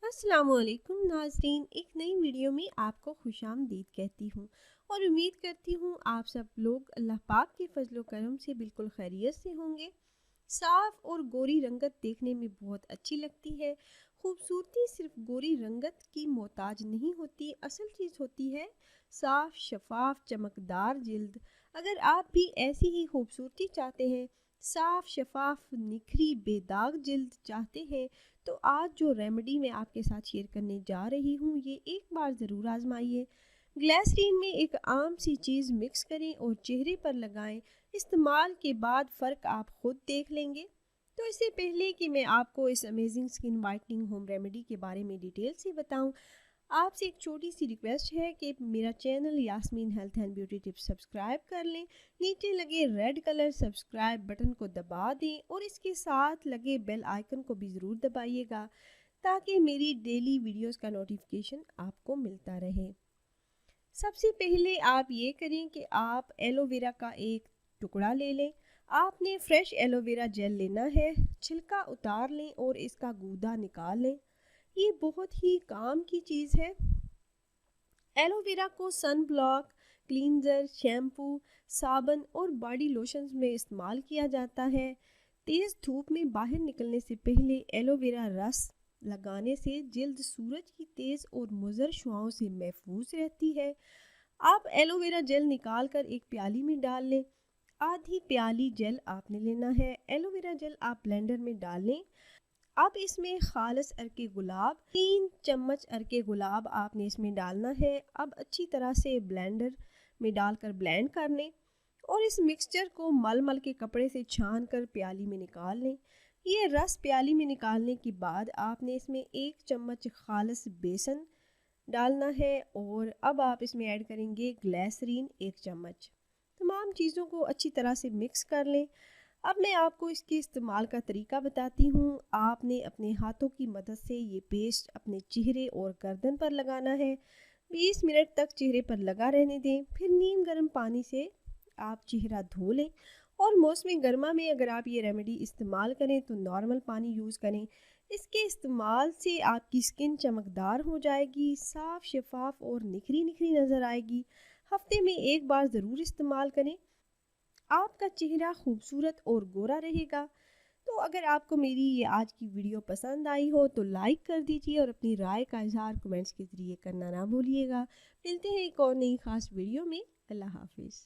अस्सलाम वालेकुम नाज़रीन, एक नई वीडियो में आपको खुशामदीद कहती हूँ और उम्मीद करती हूँ आप सब लोग अल्लाह पाक के फजलो करम से बिल्कुल खैरियत से होंगे। साफ़ और गोरी रंगत देखने में बहुत अच्छी लगती है। खूबसूरती सिर्फ गोरी रंगत की मोहताज नहीं होती, असल चीज़ होती है साफ़ शफाफ चमकदार जिल्द। अगर आप भी ऐसी ही खूबसूरती चाहते हैं, साफ़ शफाफ निखरी बेदाग जिल्द चाहते हैं, तो आज जो रेमेडी मैं आपके साथ शेयर करने जा रही हूँ ये एक बार ज़रूर आजमाइए। ग्लिसरीन में एक आम सी चीज़ मिक्स करें और चेहरे पर लगाएं। इस्तेमाल के बाद फ़र्क आप खुद देख लेंगे। तो इससे पहले कि मैं आपको इस amazing skin whitening home remedy के बारे में डिटेल से बताऊं, आपसे एक छोटी सी रिक्वेस्ट है कि मेरा channel Yasmeen health and beauty tips subscribe कर लें। नीचे लगे रेड कलर सब्सक्राइब बटन को दबा दें और इसके साथ लगे बेल आइकन को भी ज़रूर दबाइएगा ताकि मेरी डेली वीडियोस का नोटिफिकेशन आपको मिलता रहे। सबसे पहले आप ये करें कि आप एलोवेरा का एक टुकड़ा ले लें। आपने फ्रेश एलोवेरा जेल लेना है, छिलका उतार लें और इसका गूदा निकाल लें। ये बहुत ही काम की चीज़ है। एलोवेरा को सन ब्लॉक, क्लींजर, शैम्पू, साबुन और बॉडी लोशंस में इस्तेमाल किया जाता है। तेज़ धूप में बाहर निकलने से पहले एलोवेरा रस लगाने से जिल्द सूरज की तेज़ और मुज़र शुआओं से महफूज रहती है। आप एलोवेरा जेल निकाल कर एक प्याली में डाल लें। आधी प्याली जेल आपने लेना है। एलोवेरा जेल आप ब्लेंडर में डाल लें। अब इसमें खालिस अर्के गुलाब 3 चम्मच अर्के गुलाब आपने इसमें डालना है। अब अच्छी तरह से ब्लेंडर में डालकर ब्लेंड कर लें और इस मिक्सचर को मल मल के कपड़े से छान कर प्याली में निकाल लें। ये रस प्याली में निकालने के बाद आपने इसमें 1 चम्मच खालिस बेसन डालना है और अब आप इसमें ऐड करेंगे ग्लिसरीन 1 चम्मच। तमाम चीज़ों को अच्छी तरह से मिक्स कर लें। अब मैं आपको इसके इस्तेमाल का तरीका बताती हूँ। आपने अपने हाथों की मदद से ये पेस्ट अपने चेहरे और गर्दन पर लगाना है। 20 मिनट तक चेहरे पर लगा रहने दें, फिर नीम गर्म पानी से आप चेहरा धो लें और मौसम गर्मा में अगर आप ये रेमेडी इस्तेमाल करें तो नॉर्मल पानी यूज़ करें। इसके इस्तेमाल से आपकी स्किन चमकदार हो जाएगी, साफ़ शफाफ और निखरी निखरी नज़र आएगी। हफ्ते में एक बार ज़रूर इस्तेमाल करें, आपका चेहरा खूबसूरत और गोरा रहेगा। तो अगर आपको मेरी ये आज की वीडियो पसंद आई हो तो लाइक कर दीजिए और अपनी राय का इजहार कमेंट्स के ज़रिए करना ना भूलिएगा। मिलते हैं एक और नई ख़ास वीडियो में। अल्लाह हाफिज़।